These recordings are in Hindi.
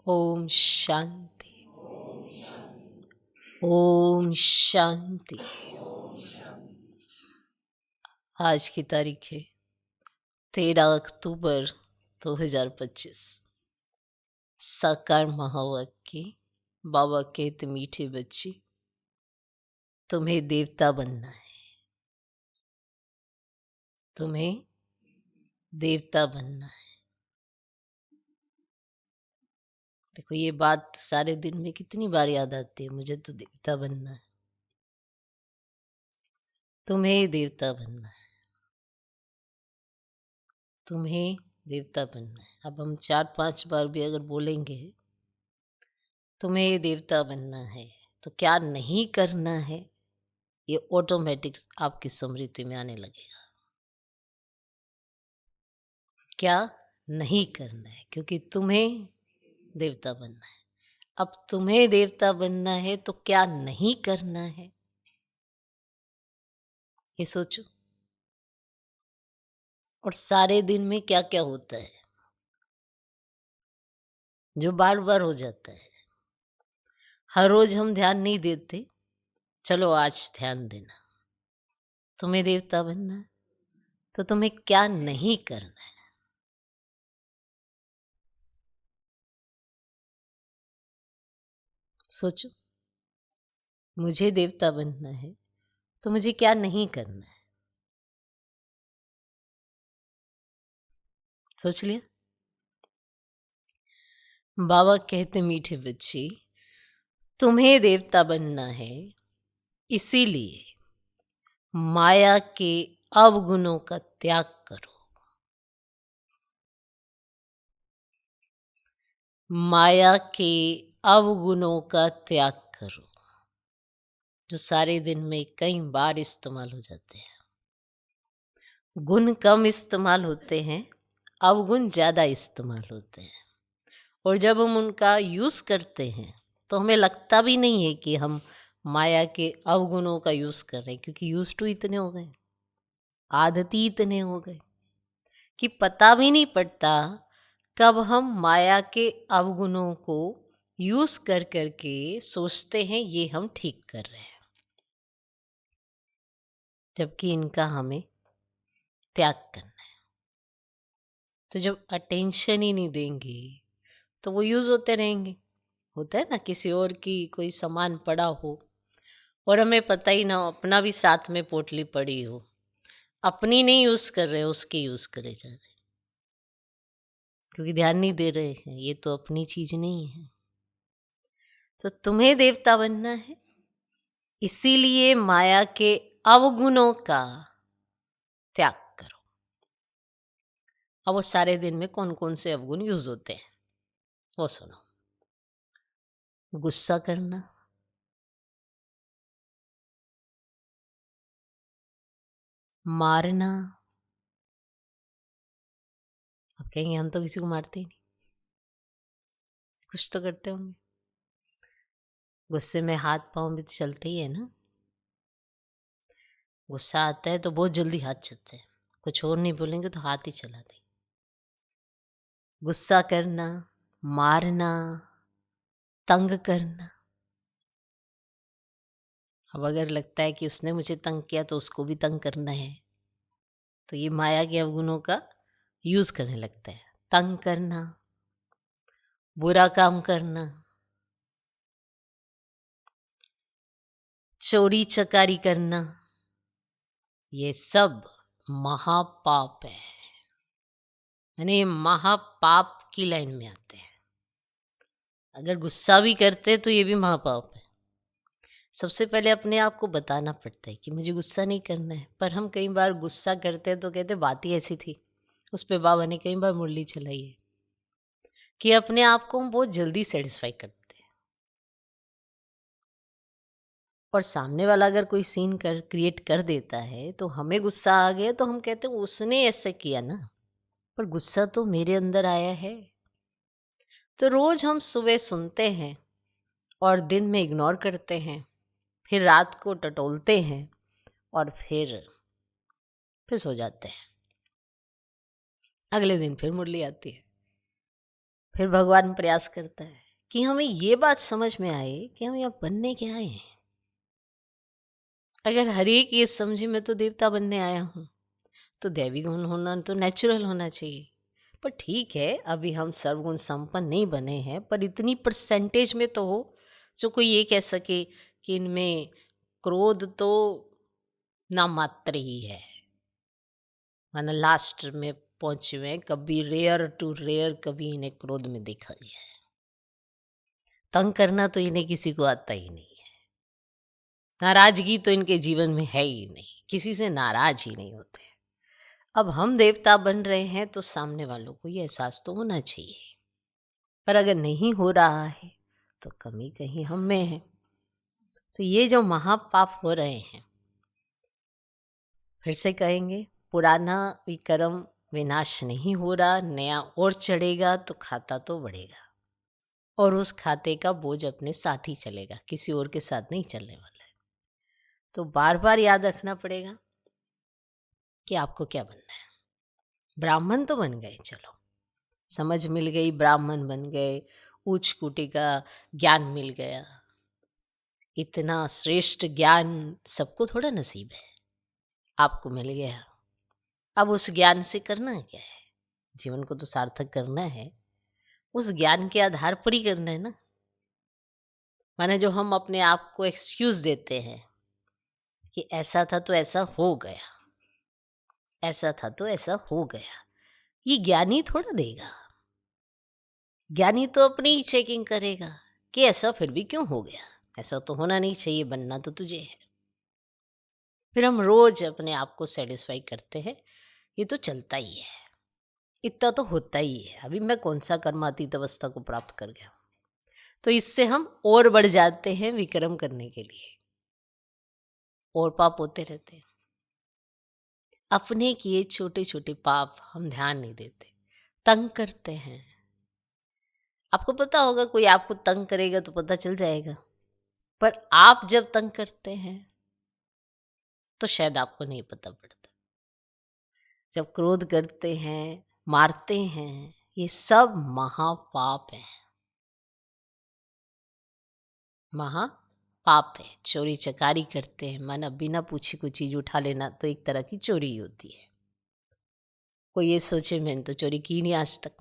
ओम शांति। ओम शांति। आज की तारीख है 13 अक्टूबर 2025। साकार महावाक्य। बाबा कहते मीठे बच्चे, तुम्हें देवता बनना है। तुम्हें देवता बनना है। देखो, ये बात सारे दिन में कितनी बार याद आती है, मुझे तो देवता बनना है। तुम्हें देवता बनना है। तुम्हें देवता बनना है। अब हम 4-5 बार भी अगर बोलेंगे तुम्हें देवता बनना है, तो क्या नहीं करना है, ये ऑटोमेटिक आपकी स्मृति में आने लगेगा। क्या नहीं करना है, क्योंकि तुम्हें देवता बनना है। अब तुम्हें देवता बनना है तो क्या नहीं करना है, ये सोचो। और सारे दिन में क्या क्या होता है जो बार बार हो जाता है। हर रोज हम ध्यान नहीं देते, चलो आज ध्यान देना। तुम्हें देवता बनना है तो तुम्हें क्या नहीं करना है। सोचो, मुझे देवता बनना है तो मुझे क्या नहीं करना है। सोच लिया? बाबा कहते मीठे बच्चे, तुम्हें देवता बनना है, इसीलिए माया के अवगुणों का त्याग करो। माया के अवगुणों का त्याग करो, जो सारे दिन में कई बार इस्तेमाल हो जाते हैं। गुण कम इस्तेमाल होते हैं, अवगुण ज़्यादा इस्तेमाल होते हैं। और जब हम उनका यूज़ करते हैं तो हमें लगता भी नहीं है कि हम माया के अवगुणों का यूज़ कर रहे हैं, क्योंकि यूज टू इतने हो गए, आदती इतने हो गए कि पता भी नहीं पड़ता कब हम माया के अवगुणों को यूज कर करके सोचते हैं ये हम ठीक कर रहे हैं, जबकि इनका हमें त्याग करना है। तो जब अटेंशन ही नहीं देंगे तो वो यूज होते रहेंगे। होता है ना, किसी और की कोई सामान पड़ा हो और हमें पता ही ना हो, अपना भी साथ में पोटली पड़ी हो, अपनी नहीं यूज कर रहे, उसकी यूज करे जा रहे, क्योंकि ध्यान नहीं दे रहे हैं ये तो अपनी चीज नहीं है। तो तुम्हें देवता बनना है, इसीलिए माया के अवगुणों का त्याग करो। अब वो सारे दिन में कौन कौन से अवगुण यूज होते हैं वो सुनो। गुस्सा करना, मारना। अब कहेंगे हम तो किसी को मारते ही नहीं, कुछ तो करते होंगे। गुस्से में हाथ पांव भी तो चलते ही है ना। गुस्सा आता है तो बहुत जल्दी हाथ चलते हैं, कुछ और नहीं बोलेंगे तो हाथ ही चला दें। गुस्सा करना, मारना, तंग करना। अब अगर लगता है कि उसने मुझे तंग किया तो उसको भी तंग करना है, तो ये माया के अवगुणों का यूज करने लगता है। तंग करना, बुरा काम करना, चोरी चकारी करना, ये सब महापाप है। यानी ये महापाप की लाइन में आते हैं। अगर गुस्सा भी करते तो ये भी महापाप है। सबसे पहले अपने आप को बताना पड़ता है कि मुझे गुस्सा नहीं करना है, पर हम कई बार गुस्सा करते हैं तो कहते बात ही ऐसी थी। उस पे बाबा ने कई बार मुरली चलाई है कि अपने आप को हम बहुत जल्दी सेटिस्फाई करते हैं, और सामने वाला अगर कोई सीन क्रिएट कर देता है तो हमें गुस्सा आ गया तो हम कहते हैं उसने ऐसे किया ना, पर गुस्सा तो मेरे अंदर आया है। तो रोज हम सुबह सुनते हैं और दिन में इग्नोर करते हैं, फिर रात को टटोलते हैं और फिर सो जाते हैं। अगले दिन फिर मुरली आती है, फिर भगवान प्रयास करता है कि हमें ये बात समझ में आए कि हम यहाँ बनने क्या आए हैं। अगर हर एक ये समझे मैं तो देवता बनने आया हूँ, तो दैवी गुण होना तो नेचुरल होना चाहिए। पर ठीक है, अभी हम सर्वगुण संपन्न नहीं बने हैं, पर इतनी परसेंटेज में तो हो जो कोई ये कह सके कि इनमें क्रोध तो नाम मात्र ही है, माना लास्ट में पहुंचे हुए हैं। कभी रेयर टू रेयर कभी इन्हें क्रोध में देखा गया है। तंग करना तो इन्हें किसी को आता ही नहीं है। नाराजगी तो इनके जीवन में है ही नहीं, किसी से नाराज ही नहीं होते। अब हम देवता बन रहे हैं तो सामने वालों को ये एहसास तो होना चाहिए, पर अगर नहीं हो रहा है तो कमी कहीं हम में है। तो ये जो महापाप हो रहे हैं, फिर से कहेंगे, पुराना विक्रम विनाश नहीं हो रहा, नया और चढ़ेगा तो खाता तो बढ़ेगा, और उस खाते का बोझ अपने साथ ही चलेगा, किसी और के साथ नहीं चलने वाला है। तो बार बार याद रखना पड़ेगा कि आपको क्या बनना है। ब्राह्मण तो बन गए, चलो समझ मिल गई, ब्राह्मण बन गए, उच्च कोटि का ज्ञान मिल गया। इतना श्रेष्ठ ज्ञान सबको थोड़ा नसीब है, आपको मिल गया। अब उस ज्ञान से करना क्या है? जीवन को तो सार्थक करना है, उस ज्ञान के आधार पर ही करना है ना। माने जो हम अपने आप को एक्सक्यूज देते हैं कि ऐसा था तो ऐसा हो गया, ऐसा था तो ऐसा हो गया, ये ज्ञानी थोड़ा देगा। ज्ञानी तो अपनी ही चेकिंग करेगा कि ऐसा फिर भी क्यों हो गया, ऐसा तो होना नहीं चाहिए, बनना तो तुझे है। फिर हम रोज अपने आप को सेटिस्फाई करते हैं, ये तो चलता ही है, इतना तो होता ही है, अभी मैं कौन सा कर्मातीत अवस्था को प्राप्त कर गया। तो इससे हम और बढ़ जाते हैं विक्रम करने के लिए, और पाप होते रहते हैं। अपने किए छोटे छोटे पाप हम ध्यान नहीं देते, तंग करते हैं। आपको पता होगा, कोई आपको तंग करेगा तो पता चल जाएगा, पर आप जब तंग करते हैं तो शायद आपको नहीं पता पड़ता। जब क्रोध करते हैं, मारते हैं, ये सब महापाप है, महापाप है। चोरी चकारी करते हैं, माना बिना पूछे कोई चीज उठा लेना, तो एक तरह की चोरी होती है। कोई ये सोचे मैंने तो चोरी की नहीं आज तक,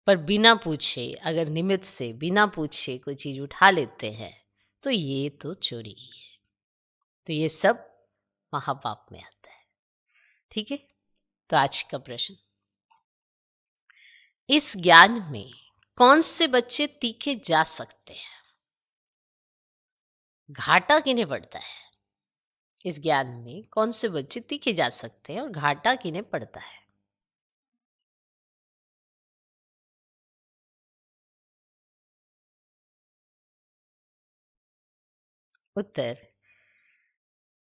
पर बिना पूछे, अगर निमित्त से बिना पूछे कोई चीज उठा लेते हैं तो ये तो चोरी ही है। तो ये सब महापाप में आता है। ठीक है, तो आज का प्रश्न, इस ज्ञान में कौन से बच्चे तीखे जा सकते हैं? घाटा किन्हें पड़ता है? इस ज्ञान में कौन से बच्चे तीखे जा सकते हैं और घाटा किन्हें पड़ता है? उत्तर,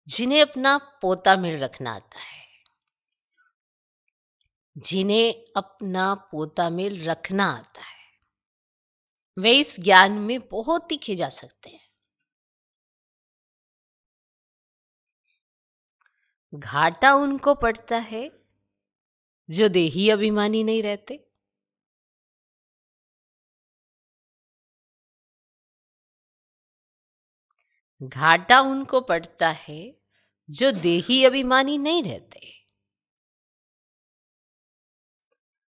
जिन्हें अपना पोता मेल रखना आता है। जिन्हें अपना पोता मेल रखना आता है वे इस ज्ञान में बहुत तीखे जा सकते हैं। घाटा उनको पड़ता है जो देही अभिमानी नहीं रहते। घाटा उनको पड़ता है जो देही अभिमानी नहीं रहते।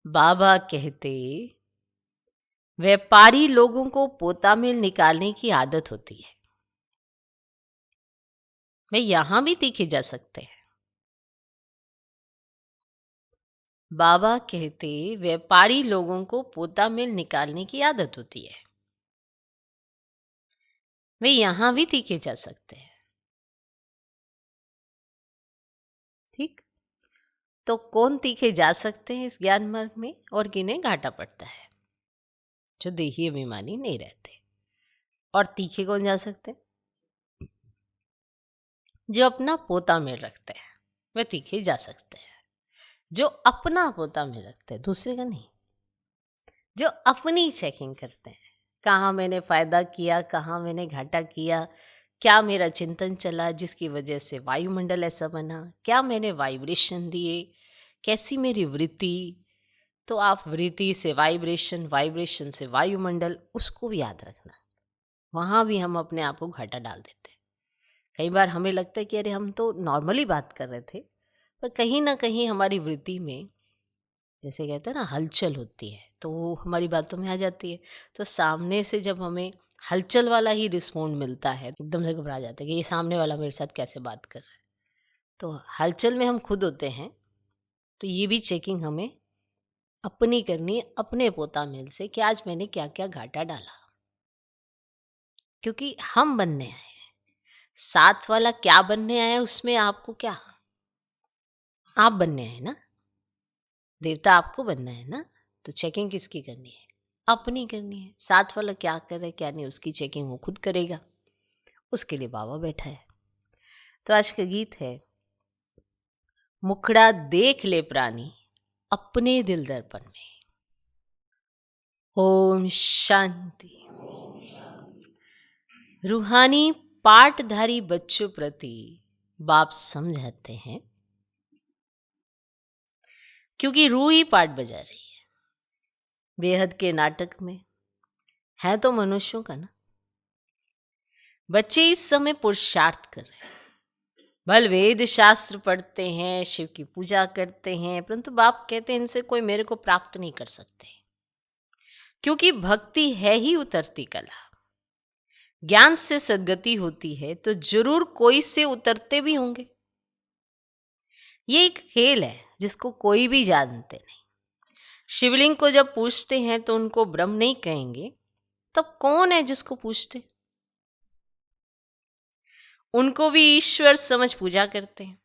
बाबा कहते, व्यापारी लोगों को पोता मेल निकालने की आदत होती है, वे यहां भी तीखे जा सकते हैं। बाबा कहते, व्यापारी लोगों को पोता मेल निकालने की आदत होती है, वे यहां भी तीखे जा सकते हैं। ठीक, तो कौन तीखे जा सकते हैं इस ज्ञान मार्ग में और किन्हें घाटा पड़ता है? जो देही अभिमानी नहीं रहते। और तीखे कौन जा सकते हैं? जो अपना पोता मेल रखते हैं, वे तीखे जा सकते हैं। जो अपना पोता मेल रखते हैं, दूसरे का नहीं, जो अपनी चेकिंग करते हैं, कहाँ मैंने फायदा किया, कहाँ मैंने घाटा किया, क्या मेरा चिंतन चला जिसकी वजह से वायुमंडल ऐसा बना, क्या मैंने वाइब्रेशन दिए, कैसी मेरी वृत्ति, तो आप वृत्ति से वाइब्रेशन, वाइब्रेशन से वायुमंडल, उसको भी याद रखना। वहाँ भी हम अपने आप को घाटा डाल देते हैं। कई बार हमें लगता है कि अरे हम तो नॉर्मली बात कर रहे थे, पर कहीं ना कहीं हमारी वृत्ति में, जैसे कहते हैं ना, हलचल होती है, तो वो हमारी बातों में आ जाती है। तो सामने से जब हमें हलचल वाला ही रिस्पॉन्ड मिलता है तो एकदम से घबरा जाते हैं कि ये सामने वाला मेरे साथ कैसे बात कर रहा है। तो हलचल में हम खुद होते हैं, तो ये भी चेकिंग हमें अपनी करनी है, अपने पोता मेल से, कि आज मैंने क्या क्या घाटा डाला। क्योंकि हम बनने आए हैं, साथ वाला क्या बनने आया है उसमें आपको क्या, आप बनने आए ना, देवता आपको बनना है ना। तो चेकिंग किसकी करनी है? अपनी करनी है। साथ वाला क्या कर रहा है क्या नहीं, उसकी चेकिंग वो खुद करेगा, उसके लिए बाबा बैठा है। तो आज का गीत है, मुखड़ा देख ले प्राणी अपने दिल दर्पण में। ओम शांति। रूहानी पाठधारी बच्चों प्रति बाप समझाते हैं, क्योंकि रूह ही पाठ बजा रही है बेहद के नाटक में, है तो मनुष्यों का ना। बच्चे इस समय पुरुषार्थ कर रहे हैं, भल वेद शास्त्र पढ़ते हैं, शिव की पूजा करते हैं, परंतु बाप कहते हैं इनसे कोई मेरे को प्राप्त नहीं कर सकते, क्योंकि भक्ति है ही उतरती कला। ज्ञान से सद्गति होती है तो जरूर कोई से उतरते भी होंगे। ये एक खेल है जिसको कोई भी जानते नहीं। शिवलिंग को जब पूछते हैं तो उनको ब्रह्म नहीं कहेंगे, तब कौन है जिसको पूछते? उनको भी ईश्वर समझ पूजा करते हैं।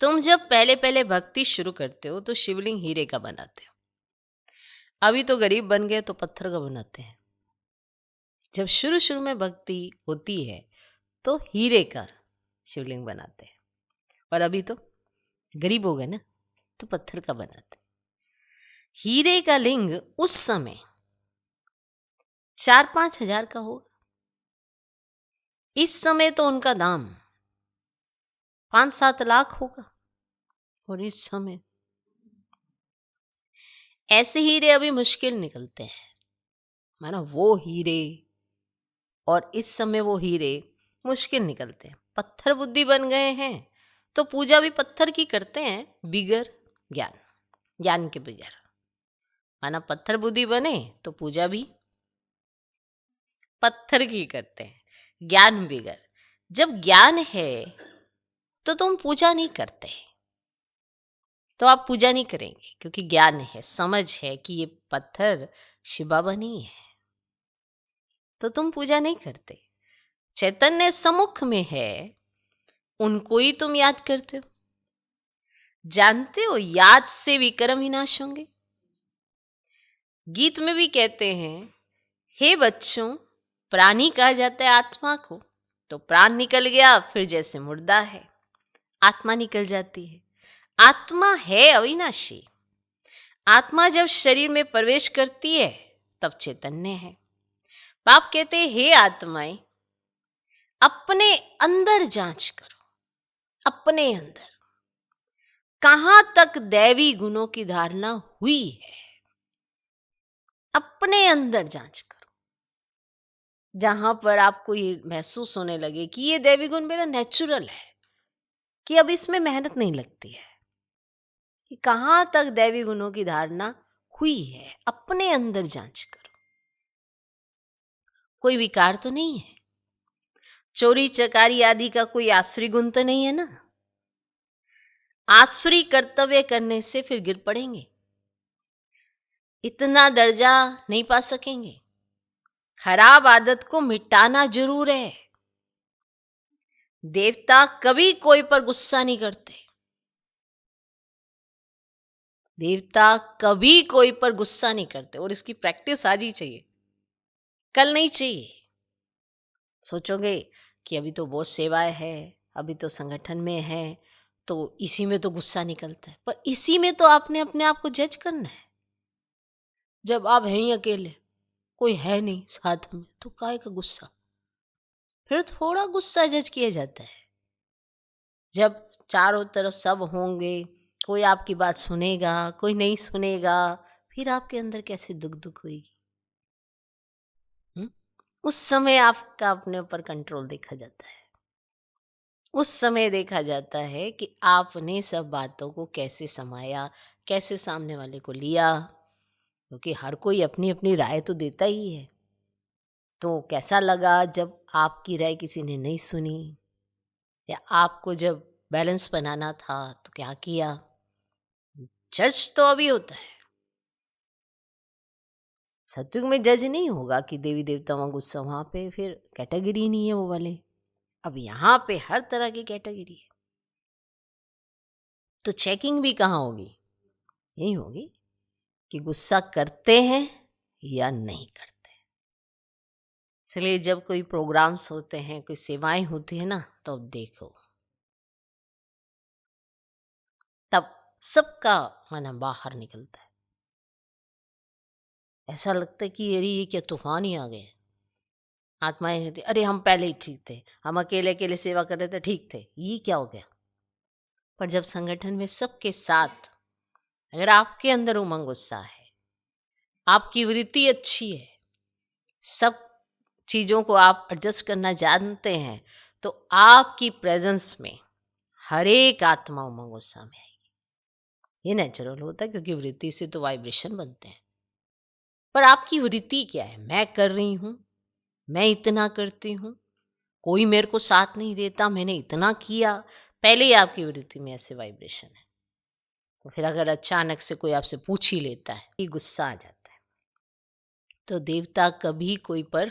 तुम जब पहले पहले भक्ति शुरू करते हो तो शिवलिंग हीरे का बनाते हो, अभी तो गरीब बन गए तो पत्थर का बनाते हैं। जब शुरू शुरू में भक्ति होती है तो हीरे का शिवलिंग बनाते हैं, और अभी तो गरीब हो गए ना तो पत्थर का बनाते हैं। हीरे का लिंग उस समय 4-5 हजार का होगा, इस समय तो उनका दाम 5-7 लाख होगा। और इस समय ऐसे हीरे अभी मुश्किल निकलते हैं, माना वो हीरे और इस समय वो हीरे मुश्किल निकलते हैं। पत्थर बुद्धि बन गए हैं तो पूजा भी पत्थर की करते हैं, बिगर ज्ञान, ज्ञान के बगैर। माना पत्थर बुद्धि बने तो पूजा भी पत्थर की करते हैं, ज्ञान बिगर। जब ज्ञान है तो तुम पूजा नहीं करते, तो आप पूजा नहीं करेंगे, क्योंकि ज्ञान है, समझ है कि ये पत्थर शिव बाबा नहीं है, तो तुम पूजा नहीं करते। चैतन्य सम्मुख में है, उनको ही तुम याद करते हो। जानते हो याद से विक्रम ही नाश होंगे। गीत में भी कहते हैं, हे बच्चों, प्राणी कहा जाता है आत्मा को, तो प्राण निकल गया फिर जैसे मुर्दा है, आत्मा निकल जाती है। आत्मा है अविनाशी। आत्मा जब शरीर में प्रवेश करती है तब चैतन्य है। बाप कहते हैं, हे आत्माएं, अपने अंदर जांच करो, अपने अंदर कहां तक दैवी गुणों की धारणा हुई है, अपने अंदर जांच करो। जहां पर आपको ये महसूस होने लगे कि ये दैवी गुण मेरा नेचुरल है, कि अब इसमें मेहनत नहीं लगती है, कि कहां तक दैवी गुणों की धारणा हुई है, अपने अंदर जांच करो। कोई विकार तो नहीं है, चोरी चकारी आदि का कोई आसुरी गुण तो नहीं है ना। आसुरी कर्तव्य करने से फिर गिर पड़ेंगे, इतना दर्जा नहीं पा सकेंगे। खराब आदत को मिटाना जरूर है। देवता कभी कोई पर गुस्सा नहीं करते, देवता कभी कोई पर गुस्सा नहीं करते, और इसकी प्रैक्टिस आज ही चाहिए, कल नहीं चाहिए। सोचोगे कि अभी तो बहुत सेवाएं है, अभी तो संगठन में है, तो इसी में तो गुस्सा निकलता है, पर इसी में तो आपने अपने आप को जज करना है। जब आप हैं ही अकेले, कोई है नहीं साथ में, तो काहे का गुस्सा? फिर थोड़ा गुस्सा जज किया जाता है। जब चारों तरफ सब होंगे, कोई आपकी बात सुनेगा, कोई नहीं सुनेगा, फिर आपके अंदर कैसे दुख दुख होगी। उस समय आपका अपने ऊपर कंट्रोल देखा जाता है। उस समय देखा जाता है कि आपने सब बातों को कैसे समाया, कैसे सामने वाले को लिया, क्योंकि हर कोई अपनी अपनी राय तो देता ही है। तो कैसा लगा जब आपकी राय किसी ने नहीं सुनी, या आपको जब बैलेंस बनाना था तो क्या किया। जज तो अभी होता है, सत्युग में जज नहीं होगा कि देवी देवताओं का गुस्सा, वहां पे फिर कैटेगरी नहीं है वो वाले। अब यहाँ पे हर तरह की कैटेगरी है। तो चेकिंग भी कहाँ होगी, यही होगी कि गुस्सा करते हैं या नहीं करते। इसलिए जब कोई प्रोग्राम्स होते हैं, कोई सेवाएं होती है ना, तो देखो तब सबका मन बाहर निकलता है। ऐसा लगता है कि अरे ये क्या तूफान ही आ गए। आत्माएं कहती अरे हम पहले ही ठीक थे, हम अकेले अकेले सेवा कर रहे थे, ठीक थे, ये क्या हो गया। पर जब संगठन में सबके साथ अगर आपके अंदर उमंग उत्साह है, आपकी वृत्ति अच्छी है, सब चीज़ों को आप एडजस्ट करना जानते हैं, तो आपकी प्रेजेंस में हर एक आत्मा उमंग उत्साह में आएगी। ये नेचुरल होता है, क्योंकि वृत्ति से तो वाइब्रेशन बनते हैं। पर आपकी वृत्ति क्या है, मैं कर रही हूँ, मैं इतना करती हूँ, कोई मेरे को साथ नहीं देता, मैंने इतना किया, पहले ही आपकी वृत्ति में ऐसे वाइब्रेशन है। तो फिर अगर अचानक से कोई आपसे पूछ ही लेता है, ये गुस्सा आ जाता है। तो देवता कभी कोई पर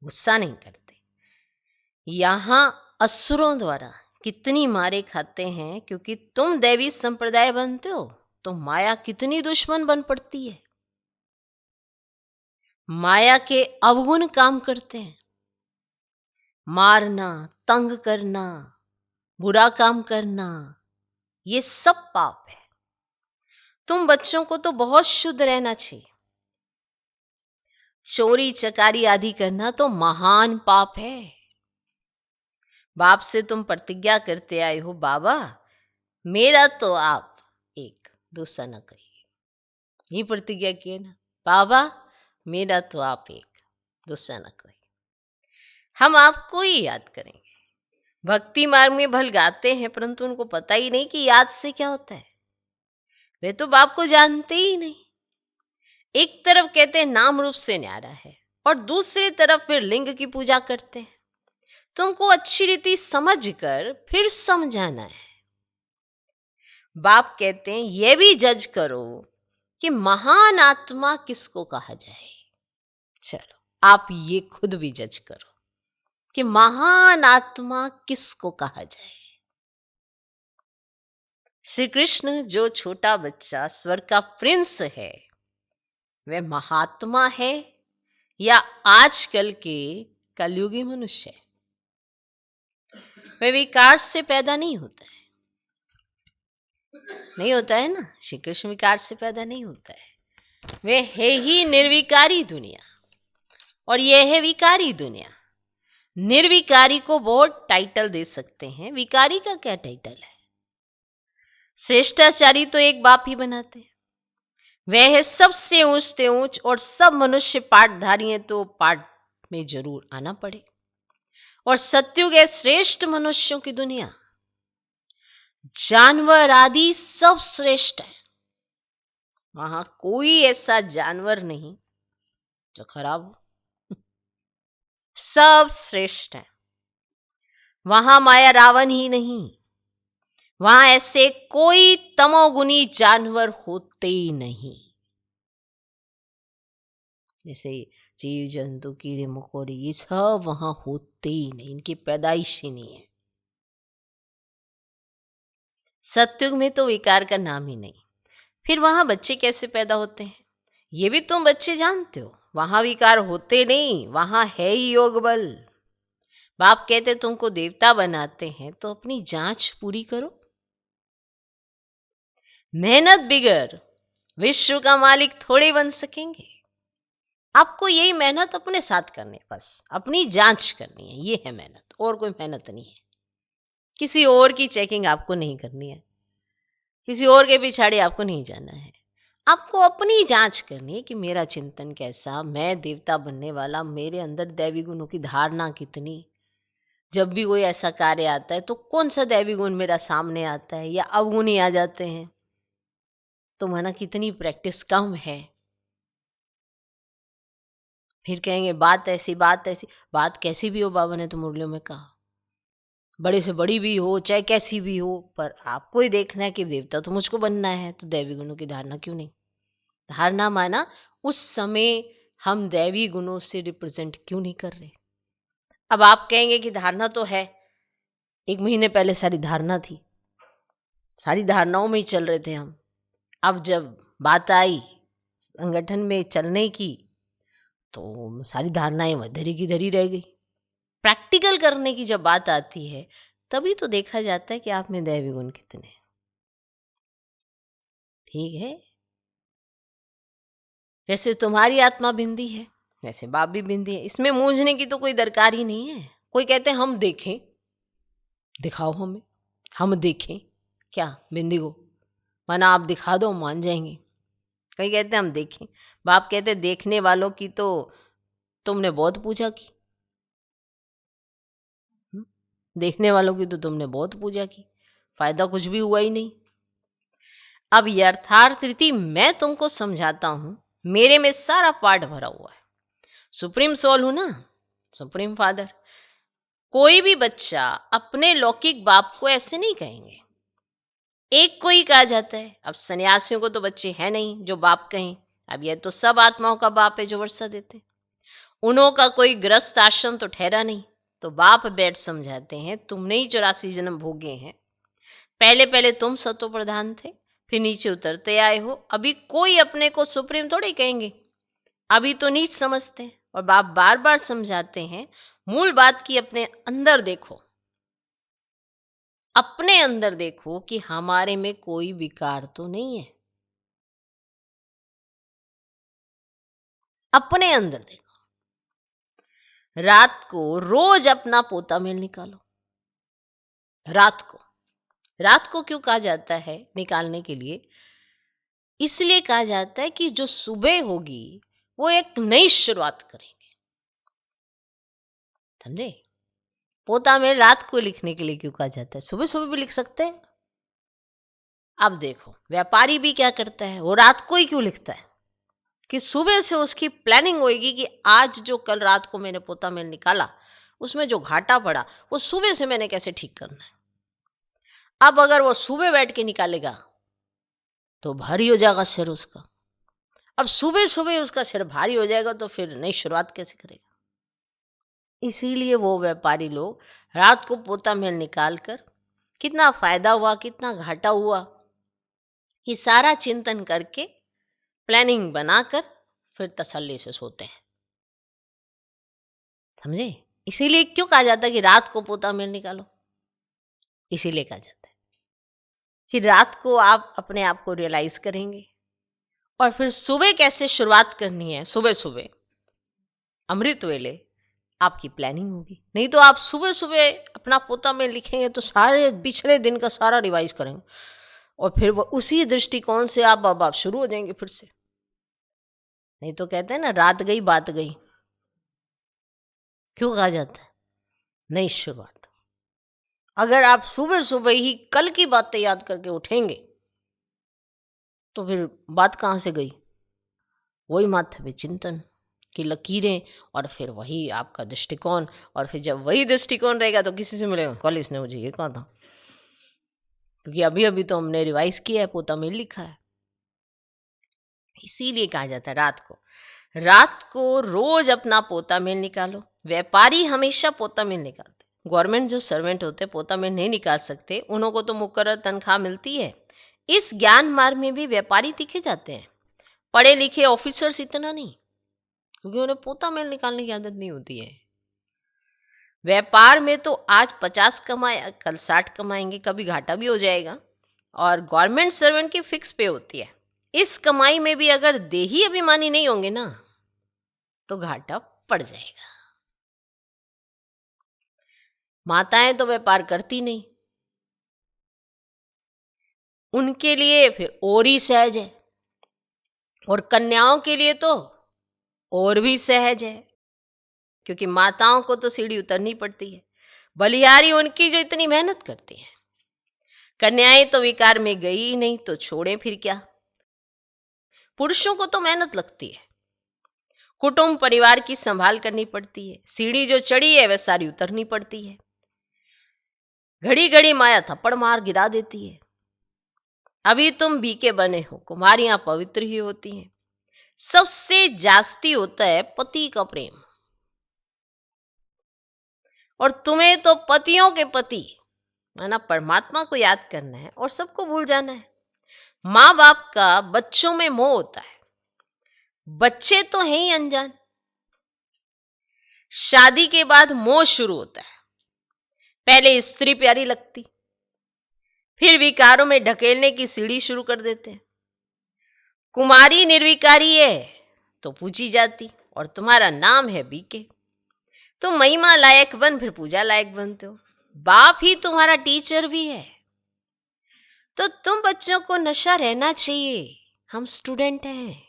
गुस्सा नहीं करते। यहाँ असुरों द्वारा कितनी मारे खाते हैं, क्योंकि तुम दैवी संप्रदाय बनते हो तो माया कितनी दुश्मन बन पड़ती है। माया के अवगुण काम करते हैं, मारना, तंग करना, बुरा काम करना, ये सब पाप है। तुम बच्चों को तो बहुत शुद्ध रहना चाहिए, चोरी चकारी आदि करना तो महान पाप है। बाप से तुम प्रतिज्ञा करते आए हो, बाबा मेरा तो आप एक, दूसरा न कहिए। ये प्रतिज्ञा की है ना, बाबा मेरा तो आप एक, दूसरा न कहिए। हम आपको ही याद करेंगे। भक्ति मार्ग में भल गाते हैं, परंतु उनको पता ही नहीं कि याद से क्या होता है। वे तो बाप को जानते ही नहीं। एक तरफ कहते हैं नाम रूप से न्यारा है, और दूसरी तरफ फिर लिंग की पूजा करते हैं। तुमको अच्छी रीति समझ कर फिर समझाना है। बाप कहते हैं यह भी जज करो कि महान आत्मा किसको कहा जाए। चलो आप ये खुद भी जज करो कि महान आत्मा किसको कहा जाए। श्री कृष्ण जो छोटा बच्चा स्वर्ग का प्रिंस है, वह महात्मा है या आजकल के कलयुगी मनुष्य है। वह विकार से पैदा नहीं होता है, नहीं होता है ना। श्री कृष्ण विकार से पैदा नहीं होता है, वे है ही निर्विकारी दुनिया, और यह है विकारी दुनिया। निर्विकारी को बहुत टाइटल दे सकते हैं, विकारी का क्या टाइटल है। श्रेष्ठाचारी तो एक बाप ही बनाते हैं, वह है सबसे ऊंचते ऊंच, और सब मनुष्य पाठधारी हैं तो पाठ में जरूर आना पड़े। और सत्युग है श्रेष्ठ मनुष्यों की दुनिया, जानवर आदि सब श्रेष्ठ है। वहां कोई ऐसा जानवर नहीं जो खराब हो, सब श्रेष्ठ है। वहां माया रावण ही नहीं, वहां ऐसे कोई तमोगुनी जानवर होते ही नहीं। जैसे जीव जंतु कीड़े मकोड़े ये सब वहां होते ही नहीं, इनकी पैदाइश ही नहीं है। सत्युग में तो विकार का नाम ही नहीं। फिर वहां बच्चे कैसे पैदा होते हैं, ये भी तुम बच्चे जानते हो। वहां विकार होते नहीं, वहां है ही योग बल। बाप कहते तुमको देवता बनाते हैं तो अपनी जांच पूरी करो। मेहनत बिगर विश्व का मालिक थोड़े बन सकेंगे। आपको यही मेहनत अपने साथ करनी है, बस अपनी जांच करनी है, ये है मेहनत, और कोई मेहनत नहीं है। किसी और की चेकिंग आपको नहीं करनी है। किसी और के पिछाड़ी आपको नहीं जाना है। आपको अपनी जांच करनी है कि मेरा चिंतन कैसा, मैं देवता बनने वाला, मेरे अंदर दैवी गुणों की धारणा कितनी, जब भी कोई ऐसा कार्य आता है तो कौन सा दैवी गुण मेरा सामने आता है या अवगुण ही आ जाते हैं, तो माना कितनी प्रैक्टिस कम है। फिर कहेंगे बात ऐसी बात ऐसी, बात कैसी भी हो, बाबा ने तो मुरलियों में कहा, बड़े से बड़ी भी हो चाहे कैसी भी हो, पर आपको ही देखना है कि देवता तो मुझको बनना है, तो दैवी गुणों की धारणा क्यों नहीं। धारणा माना उस समय हम दैवी गुणों से रिप्रेजेंट क्यों नहीं कर रहे। अब आप कहेंगे कि धारणा तो है, 1 महीने पहले सारी धारणा थी, सारी धारणाओं में ही चल रहे थे हम। अब जब बात आई संगठन में चलने की तो सारी धारणाएं धरी की धरी रह गई। प्रैक्टिकल करने की जब बात आती है तभी तो देखा जाता है कि आप में दैवी गुण कितने हैं। ठीक है, जैसे तुम्हारी आत्मा बिंदी है वैसे बाप भी बिंदी है, इसमें मूंझने की तो कोई दरकार ही नहीं है। कोई कहते हैं हम देखें, दिखाओ हमें, हम देखें क्या बिंदी को, माना आप दिखा दो मान जाएंगे। कई कहते हैं हम देखें, बाप कहते हैं देखने वालों की तो तुमने बहुत पूजा की, देखने वालों की तो तुमने बहुत पूजा की, फायदा कुछ भी हुआ ही नहीं। अब यथार्थ रीति मैं तुमको समझाता हूं, मेरे में सारा पार्ट भरा हुआ है, सुप्रीम सोल हूं ना, सुप्रीम फादर। कोई भी बच्चा अपने लौकिक बाप को ऐसे नहीं कहेंगे, एक को ही कहा जाता है। अब सन्यासियों को तो बच्चे हैं नहीं जो बाप कहें, अब यह तो सब आत्माओं का बाप है जो वर्षा देते, उन्हों का कोई ग्रस्त आश्रम तो ठहरा नहीं, तो बाप बैठ समझाते हैं तुमने ही 84 जन्म भोगे हैं, पहले पहले तुम सतो प्रधान थे, फिर नीचे उतरते आए हो, अभी कोई अपने को सुप्रीम थोड़े कहेंगे, अभी तो नीच समझते हैं। और बाप बार बार समझाते हैं मूल बात की अपने अंदर देखो, अपने अंदर देखो कि हमारे में कोई विकार तो नहीं है, अपने अंदर देखो। रात को रोज अपना पोता मेल निकालो, रात को क्यों कहा जाता है निकालने के लिए, इसलिए कहा जाता है कि जो सुबह होगी वो एक नई शुरुआत करेंगे, समझे। पोता में रात को लिखने के लिए क्यों कहा जाता है, सुबह सुबह भी लिख सकते हैं। अब देखो व्यापारी भी क्या करता है, वो रात को ही क्यों लिखता है, कि सुबह से उसकी प्लानिंग होगी कि आज जो कल रात को मैंने पोता मेल निकाला उसमें जो घाटा पड़ा वो सुबह से मैंने कैसे ठीक करना है। अब अगर वो सुबह बैठ के निकालेगा तो भारी हो जाएगा सिर उसका, अब सुबह सुबह उसका सिर भारी हो जाएगा तो फिर नई शुरुआत कैसे करेगा। इसीलिए वो व्यापारी लोग रात को पोता मेल निकाल कर कितना फायदा हुआ कितना घाटा हुआ ये सारा चिंतन करके प्लानिंग बनाकर फिर तसल्ली से सोते हैं, समझे। इसीलिए क्यों कहा जाता है कि रात को पोता मेल निकालो, इसीलिए कहा जाता है कि रात को आप अपने आप को रियलाइज करेंगे और फिर सुबह कैसे शुरुआत करनी है, सुबह सुबह अमृत वेले आपकी प्लानिंग होगी। नहीं तो आप सुबह सुबह अपना पोता में लिखेंगे तो सारे पिछले दिन का सारा रिवाइज करेंगे और फिर वो उसी दृष्टिकोण से आप शुरू हो जाएंगे फिर से। नहीं तो कहते हैं ना रात गई बात गई, क्यों कहा जाता है, नई शुरुआत। अगर आप सुबह सुबह ही कल की बातें याद करके उठेंगे तो फिर बात कहाँ से गई, वही माथे पे चिंतन की लकीरें और फिर वही आपका दृष्टिकोण, और फिर जब वही दृष्टिकोण रहेगा तो किसी से मिलेगा कल इसने मुझे ये कहा था, क्योंकि अभी अभी तो हमने रिवाइज किया है, पोता में लिखा है। इसीलिए कहा जाता है रात को रोज अपना पोता मेल निकालो। व्यापारी हमेशा पोता मेल निकालते, गवर्नमेंट जो सर्वेंट होते पोता मेल नहीं निकाल सकते, उन्हों को तो मुकर्रर तनख्वाह मिलती है। इस ज्ञान मार्ग में भी व्यापारी दिखे जाते हैं, पढ़े लिखे ऑफिसर्स इतना नहीं, क्योंकि उन्हें पोता मेल निकालने की आदत नहीं होती है। व्यापार में तो आज 50 कमाए कल 60 कमाएंगे, कभी घाटा भी हो जाएगा, और गवर्नमेंट सर्वेंट की फिक्स पे होती है। इस कमाई में भी अगर देही अभिमानी नहीं होंगे ना तो घाटा पड़ जाएगा। माताएं तो व्यापार करती नहीं, उनके लिए फिर और ही सहज है, और कन्याओं के लिए तो और भी सहज है, क्योंकि माताओं को तो सीढ़ी उतरनी पड़ती है। बलिहारी उनकी जो इतनी मेहनत करती है। कन्याएं तो विकार में गई ही नहीं, तो छोड़ें फिर क्या। पुरुषों को तो मेहनत लगती है, कुटुंब परिवार की संभाल करनी पड़ती है, सीढ़ी जो चढ़ी है वह सारी उतरनी पड़ती है। घड़ी घड़ी माया थप्पड़ मार गिरा देती है। अभी तुम बीके बने हो, कुमारियां पवित्र ही होती हैं। सबसे जास्ती होता है पति का प्रेम, और तुम्हें तो पतियों के पति माना परमात्मा को याद करना है और सबको भूल जाना है। माँ बाप का बच्चों में मोह होता है, बच्चे तो हैं ही अनजान। शादी के बाद मोह शुरू होता है। पहले स्त्री प्यारी लगती, फिर विकारों में ढकेलने की सीढ़ी शुरू कर देते हैं। कुमारी निर्विकारी है तो पूजी जाती, और तुम्हारा नाम है बीके। तुम महिमा लायक बन, फिर पूजा लायक बनते हो। बाप ही तुम्हारा टीचर भी है, तो तुम बच्चों को नशा रहना चाहिए, हम स्टूडेंट हैं।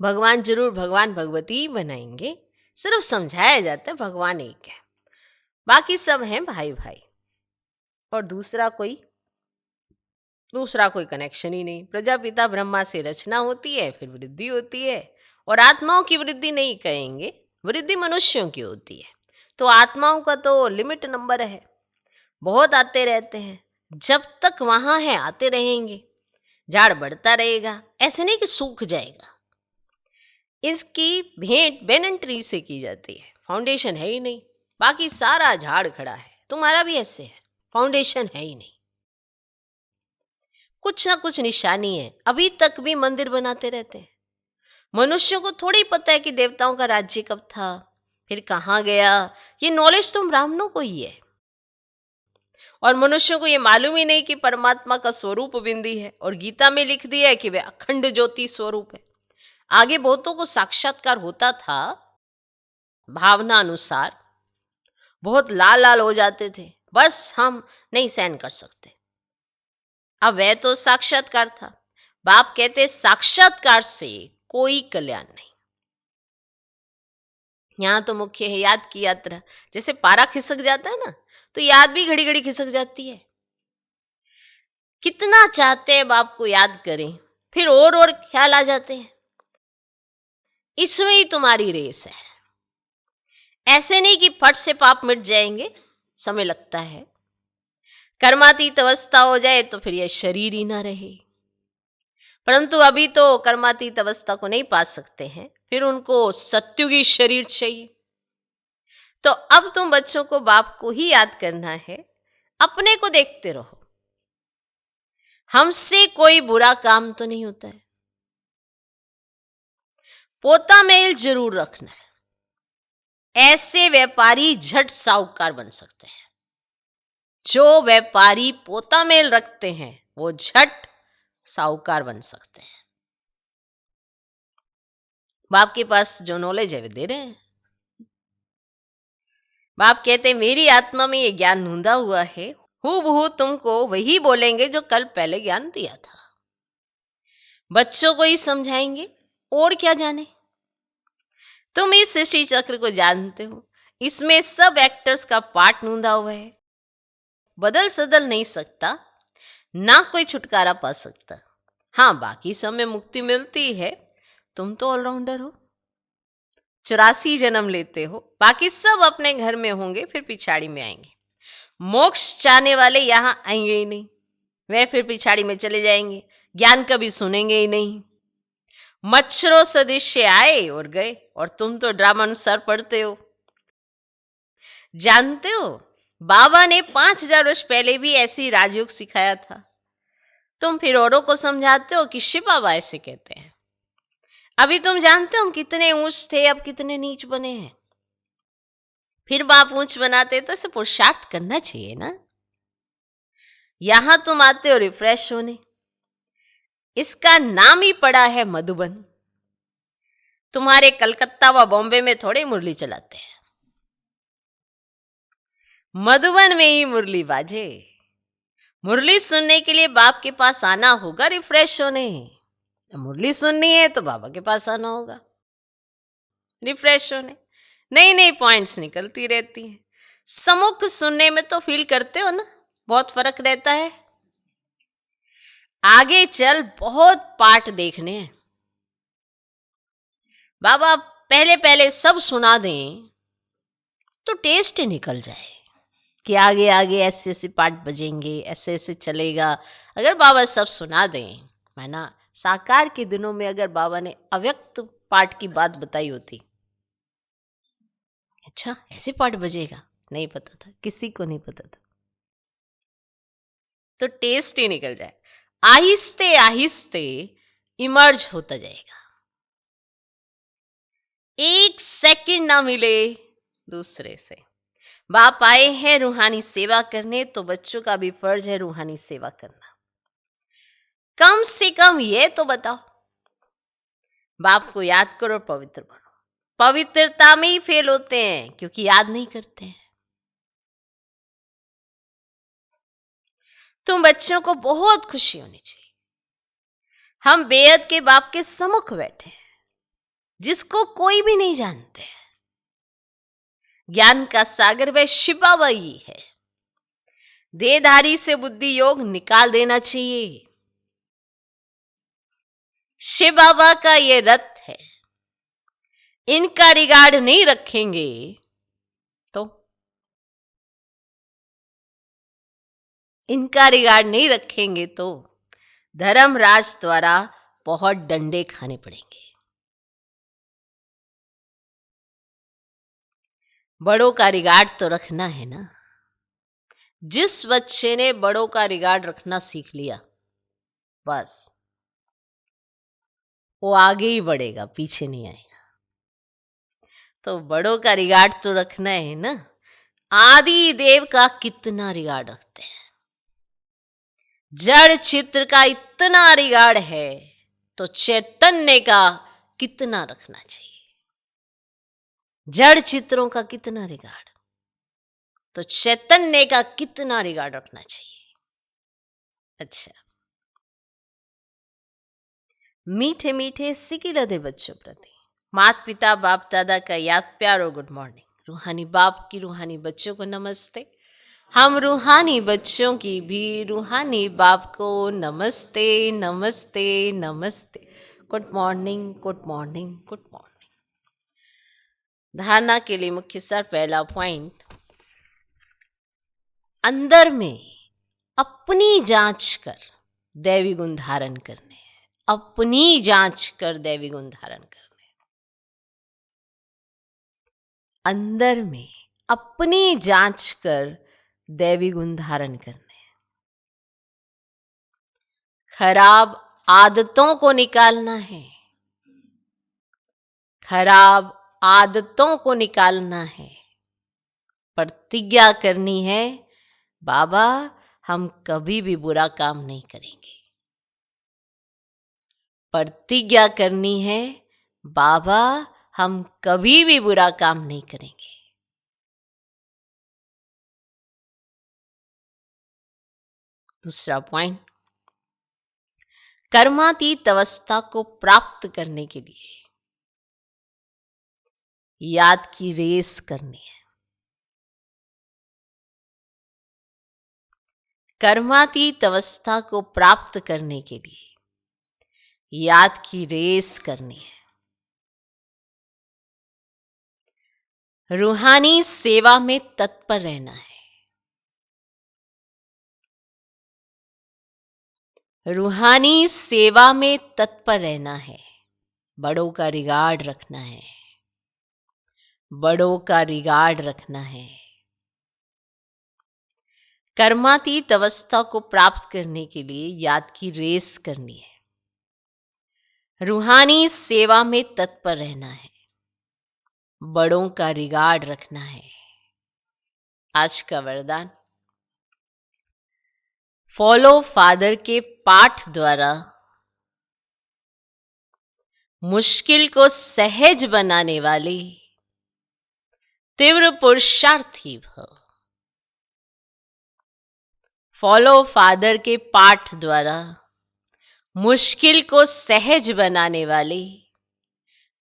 भगवान जरूर भगवान भगवती ही बनाएंगे, सिर्फ समझाया जाता है भगवान एक है, बाकी सब हैं भाई भाई, और दूसरा कोई कनेक्शन ही नहीं। प्रजापिता ब्रह्मा से रचना होती है, फिर वृद्धि होती है, और आत्माओं की वृद्धि नहीं कहेंगे, वृद्धि मनुष्यों की होती है। तो आत्माओं का तो लिमिट नंबर है, बहुत आते रहते हैं। जब तक वहां है आते रहेंगे, झाड़ बढ़ता रहेगा, ऐसे नहीं कि सूख जाएगा। इसकी भेंट बेनन ट्री से की जाती है, फाउंडेशन है ही नहीं, बाकी सारा झाड़ खड़ा है। तुम्हारा भी ऐसे है, फाउंडेशन है ही नहीं, कुछ ना कुछ निशानी है। अभी तक भी मंदिर बनाते रहते हैं। मनुष्यों को थोड़ी पता है कि देवताओं का राज्य कब था, फिर कहाँ गया। ये नॉलेज तो ब्राह्मणों को ही है, और मनुष्यों को ये मालूम ही नहीं कि परमात्मा का स्वरूप बिंदी है, और गीता में लिख दिया है कि वह अखंड ज्योति स्वरूप है। आगे बहुतों को साक्षात्कार होता था भावना अनुसार, बहुत लाल लाल हो जाते थे, बस हम नहीं सहन कर सकते। अब वह तो साक्षात्कार था। बाप कहते साक्षात्कार से कोई कल्याण नहीं। यहां तो मुख्य है याद की यात्रा। जैसे पारा खिसक जाता है ना, तो याद भी घड़ी घड़ी खिसक जाती है। कितना चाहते हैं बाप को याद करें, फिर और ख्याल आ जाते हैं। इसमें ही तुम्हारी रेस है। ऐसे नहीं कि फट से पाप मिट जाएंगे, समय लगता है। कर्मातीत अवस्था हो जाए तो फिर यह शरीर ही ना रहे। परंतु अभी तो कर्मातीत अवस्था को नहीं पा सकते हैं, फिर उनको सत्युगी शरीर चाहिए। तो अब तुम बच्चों को बाप को ही याद करना है, अपने को देखते रहो। हमसे कोई बुरा काम तो नहीं होता है। पोता मेल जरूर रखना है, ऐसे व्यापारी झट साहूकार बन सकते हैं। जो व्यापारी पोता मेल रखते हैं वो झट साहूकार बन सकते हैं। बाप के पास जो नॉलेज है वे दे रहे हैं। बाप कहते हैं मेरी आत्मा में ये ज्ञान नूंदा हुआ है, हूबहू तुमको वही बोलेंगे जो कल पहले ज्ञान दिया था। बच्चों को ही समझाएंगे, और क्या जाने। तुम इस सृष्टि चक्र को जानते हो, इसमें सब एक्टर्स का पार्ट नूंदा हुआ है। बदल सदल नहीं सकता, ना कोई छुटकारा पा सकता। हाँ, बाकी सब में मुक्ति मिलती है। तुम तो ऑलराउंडर हो, 84 जन्म लेते हो, बाकी सब अपने घर में होंगे, फिर पिछाड़ी में आएंगे। मोक्ष चाहने वाले यहां आएंगे ही नहीं, वे फिर पिछाड़ी में चले जाएंगे, ज्ञान कभी सुनेंगे ही नहीं। मच्छरों सदृश्य आए और गए, और तुम तो ड्रामा अनुसार पढ़ते हो। जानते हो बाबा ने 5000 वर्ष पहले भी ऐसी राजयोग सिखाया था। तुम फिर औरों को समझाते हो कि शिव बाबा ऐसे कहते हैं। अभी तुम जानते हो हम कितने ऊंच थे, अब कितने नीच बने हैं। फिर बाप ऊंच बनाते तो इसे पुरुषार्थ करना चाहिए ना। यहां तुम आते हो रिफ्रेश होने, इसका नाम ही पड़ा है मधुबन। तुम्हारे कलकत्ता व बॉम्बे में थोड़े मुरली चलाते हैं, मधुबन में ही मुरली बाजे। मुरली सुनने के लिए बाप के पास आना होगा रिफ्रेश होने। मुरली सुननी है तो बाबा के पास आना होगा रिफ्रेश होने। नई नई पॉइंट्स निकलती रहती हैं। सम्मुख सुनने में तो फील करते हो ना, बहुत फर्क रहता है। आगे चल बहुत पाठ देखने हैं। बाबा पहले पहले सब सुना दें तो टेस्ट ही निकल जाए कि आगे आगे ऐसे ऐसे पाठ बजेंगे, ऐसे ऐसे चलेगा। अगर बाबा सब सुना दें, माना साकार के दिनों में अगर बाबा ने अव्यक्त पाठ की बात बताई होती, अच्छा ऐसे पाठ बजेगा, नहीं पता था, किसी को नहीं पता था, तो टेस्ट ही निकल जाए। आहिस्ते आहिस्ते इमर्ज होता जाएगा। एक सेकंड ना मिले दूसरे से। बाप आए हैं रूहानी सेवा करने, तो बच्चों का भी फर्ज है रूहानी सेवा करना। कम से कम ये तो बताओ, बाप को याद करो, पवित्र बनो। पवित्रता में ही फेल होते हैं क्योंकि याद नहीं करते हैं। तुम बच्चों को बहुत खुशी होनी चाहिए। हम बेहद के बाप के सम्मुख बैठे हैं, जिसको कोई भी नहीं जानते हैं। ज्ञान का सागर वह शिव बाबा ही है। देहधारी से बुद्धि योग निकाल देना चाहिए। शिव बाबा का ये रथ है, इनका रिगार्ड नहीं रखेंगे तो इनका रिगार्ड नहीं रखेंगे तो धर्मराज द्वारा बहुत डंडे खाने पड़ेंगे। बड़ों का रिगार्ड तो रखना है ना। जिस बच्चे ने बड़ों का रिगार्ड रखना सीख लिया, बस वो आगे ही बढ़ेगा, पीछे नहीं आएगा। तो बड़ों का रिगार्ड तो रखना है ना। आदि देव का कितना रिगार्ड रखते हैं, जड़ चित्र का इतना रिगार्ड है, तो चैतन्य का कितना रखना चाहिए। जड़ चित्रों का कितना रिगार्ड, तो चैतन्य का कितना रिगार्ड रखना चाहिए। अच्छा, मीठे मीठे सिकिलदे बच्चों प्रति माता पिता बाप दादा का याद प्यार और गुड मॉर्निंग। रूहानी बाप की रूहानी बच्चों को नमस्ते। हम रूहानी बच्चों की भी रूहानी बाप को नमस्ते नमस्ते नमस्ते। Good morning good morning good morning. धारणा के लिए मुख्य सार, पहला पॉइंट, अंदर में अपनी जांच कर दैवी गुण धारण करने। अपनी जांच कर दैवी गुण धारण करने। अंदर में अपनी जांच कर दैवी गुण धारण करने। खराब आदतों को निकालना है। खराब आदतों को निकालना है। प्रतिज्ञा करनी है, बाबा हम कभी भी बुरा काम नहीं करेंगे। प्रतिज्ञा करनी है, बाबा हम कभी भी बुरा काम नहीं करेंगे। दूसरा पॉइंट, कर्मातीत अवस्था को प्राप्त करने के लिए याद की रेस करनी है। कर्मातीत अवस्था को प्राप्त करने के लिए याद की रेस करनी है। रूहानी सेवा में तत्पर रहना है। रूहानी सेवा में तत्पर रहना है। बड़ों का रिगार्ड रखना है। बड़ों का रिगार्ड रखना है। कर्मातीत अवस्था को प्राप्त करने के लिए याद की रेस करनी है। रूहानी सेवा में तत्पर रहना है। बड़ों का रिगार्ड रखना है। आज का वरदान, फॉलो फादर के पाठ द्वारा मुश्किल को सहज बनाने वाले तीव्र पुरुषार्थी भव। फॉलो फादर के पाठ द्वारा मुश्किल को सहज बनाने वाले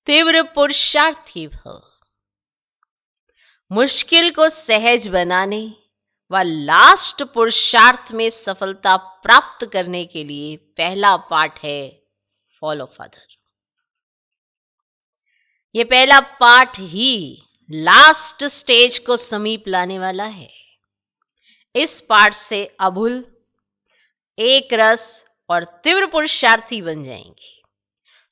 तीव्र पुरुषार्थी भव। मुश्किल को सहज बनाने व लास्ट पुरुषार्थ में सफलता प्राप्त करने के लिए पहला पाठ है फॉलो फादर। ये पहला पाठ ही लास्ट स्टेज को समीप लाने वाला है। इस पाठ से अभुल, एक रस और तीव्र पुरुषार्थी बन जाएंगे,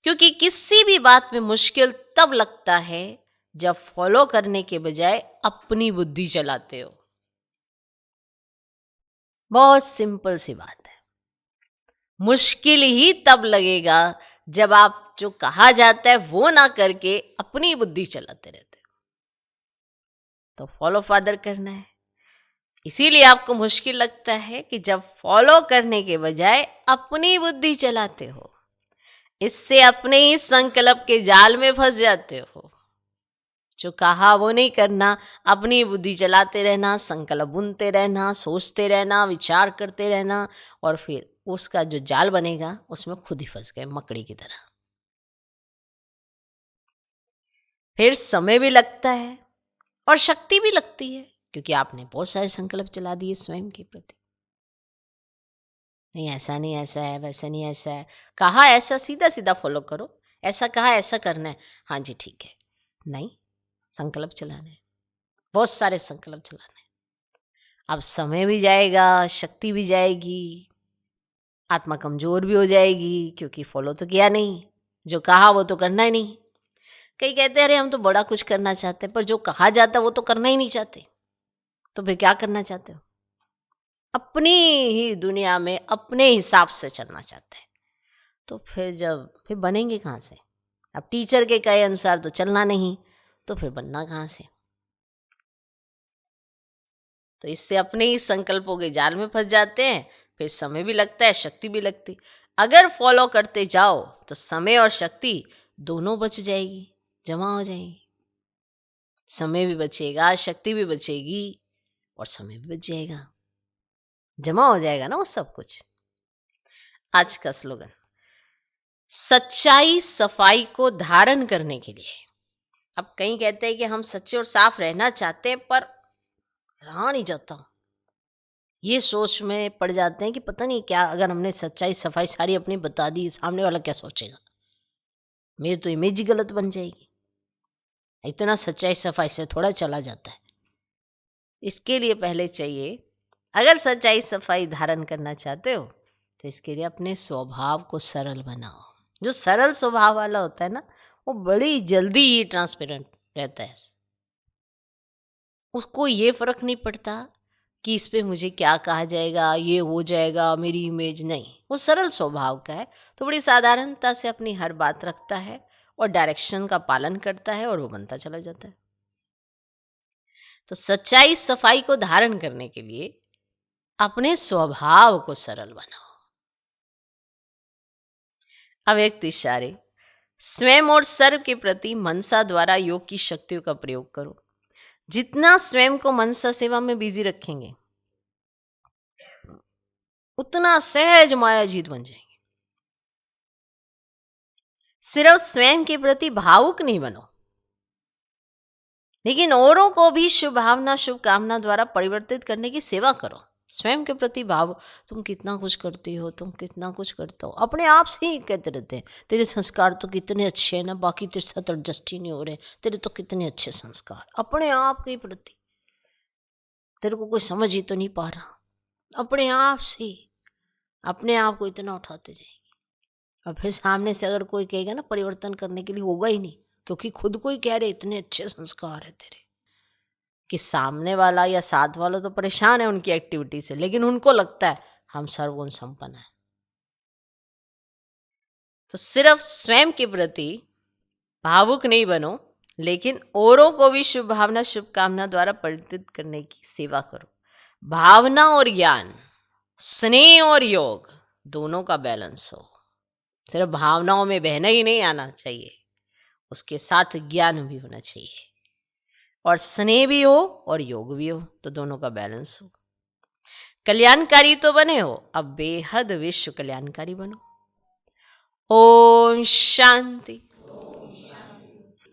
क्योंकि किसी भी बात में मुश्किल तब लगता है जब फॉलो करने के बजाय अपनी बुद्धि चलाते हो। बहुत सिंपल सी बात है। मुश्किल ही तब लगेगा जब आप जो कहा जाता है वो ना करके अपनी बुद्धि चलाते रहते हो। तो फॉलो फादर करना है, इसीलिए आपको मुश्किल लगता है कि जब फॉलो करने के बजाय अपनी बुद्धि चलाते हो, इससे अपने ही संकल्प के जाल में फंस जाते हो। जो कहा वो नहीं करना, अपनी बुद्धि चलाते रहना, संकल्प बुनते रहना, सोचते रहना, विचार करते रहना, और फिर उसका जो जाल बनेगा उसमें खुद ही फंस गए मकड़ी की तरह। फिर समय भी लगता है और शक्ति भी लगती है, क्योंकि आपने बहुत सारे संकल्प चला दिए स्वयं के प्रति। नहीं, ऐसा नहीं ऐसा है, वैसा नहीं ऐसा है, कहा ऐसा सीधा सीधा फॉलो करो, ऐसा कहा ऐसा करना है, हाँ जी ठीक है। नहीं, संकल्प चलाने, बहुत सारे संकल्प चलाने। अब समय भी जाएगा, शक्ति भी जाएगी, आत्मा कमजोर भी हो जाएगी, क्योंकि फॉलो तो किया नहीं, जो कहा वो तो करना ही नहीं। कई कहते हैं अरे हम तो बड़ा कुछ करना चाहते हैं, पर जो कहा जाता है वो तो करना ही नहीं चाहते। तो फिर क्या करना चाहते हो? अपनी ही दुनिया में अपने हिसाब से चलना चाहते हैं। तो फिर बनेंगे कहाँ से? अब टीचर के कहे अनुसार तो चलना नहीं, तो फिर बनना कहाँ से? तो इससे अपने ही संकल्पों के जाल में फंस जाते हैं। फिर समय भी लगता है, शक्ति भी लगती। अगर फॉलो करते जाओ तो समय और शक्ति दोनों बच जाएगी, जमा हो जाएगी। समय भी बचेगा, शक्ति भी बचेगी और समय भी बच जाएगा, जमा हो जाएगा ना वो सब कुछ। आज का स्लोगन, सच्चाई सफाई को धारण करने के लिए। अब कई कहते हैं कि हम सच्चे और साफ रहना चाहते हैं, पर रहा नहीं जाता। ये सोच में पड़ जाते हैं कि पता नहीं क्या, अगर हमने सच्चाई सफाई सारी अपनी बता दी, सामने वाला क्या सोचेगा, मेरी तो इमेज ही गलत बन जाएगी। इतना सच्चाई सफाई से थोड़ा चला जाता है। इसके लिए पहले चाहिए, अगर सच्चाई सफाई धारण करना चाहते हो तो इसके लिए अपने स्वभाव को सरल बनाओ। जो सरल स्वभाव वाला होता है ना, वो बड़ी जल्दी ही ट्रांसपेरेंट रहता है। उसको ये फर्क नहीं पड़ता कि इस पे मुझे क्या कहा जाएगा, ये हो जाएगा, मेरी इमेज नहीं। वो सरल स्वभाव का है, तो बड़ी साधारणता से अपनी हर बात रखता है और डायरेक्शन का पालन करता है, और वो बनता चला जाता है। तो सच्चाई सफाई को धारण करने के लिए अपने स्वभाव को सरल बनाओ। अव्यक्त इशारे, स्वयं और सर्व के प्रति मनसा द्वारा योग की शक्तियों का प्रयोग करो। जितना स्वयं को मनसा सेवा में बिजी रखेंगे, उतना सहज माया जीत बन जाएंगे। सिर्फ स्वयं के प्रति भावुक नहीं बनो, लेकिन औरों को भी शुभ भावना शुभ कामना द्वारा परिवर्तित करने की सेवा करो। स्वयं के प्रति भाव, तुम कितना कुछ करती हो, तुम कितना कुछ करते हो, अपने आप से ही कहते रहते हैं तेरे संस्कार तो कितने अच्छे हैं ना, बाकी तेरे साथ एडजस्ट ही नहीं हो रहे, तेरे तो कितने अच्छे संस्कार। अपने आप के प्रति तेरे को कोई समझ ही तो नहीं पा रहा, अपने आप से अपने आप को इतना उठाते जाएंगे। और फिर सामने से अगर कोई कहेगा ना परिवर्तन करने के लिए, होगा ही नहीं, क्योंकि खुद को ही कह रहे इतने अच्छे संस्कार है तेरे, कि सामने वाला या साथ वाला तो परेशान है उनकी एक्टिविटी से, लेकिन उनको लगता है हम सर्वगुण संपन्न है। तो सिर्फ स्वयं के प्रति भावुक नहीं बनो, लेकिन औरों को भी शुभ भावना शुभ कामना द्वारा परिवर्तित करने की सेवा करो। भावना और ज्ञान, स्नेह और योग, दोनों का बैलेंस हो। सिर्फ भावनाओं में बहना ही नहीं आना चाहिए, उसके साथ ज्ञान भी होना चाहिए, और स्नेह भी हो और योग भी हो, तो दोनों का बैलेंस हो। कल्याणकारी तो बने हो, अब बेहद विश्व कल्याणकारी बनो। ओम शांति।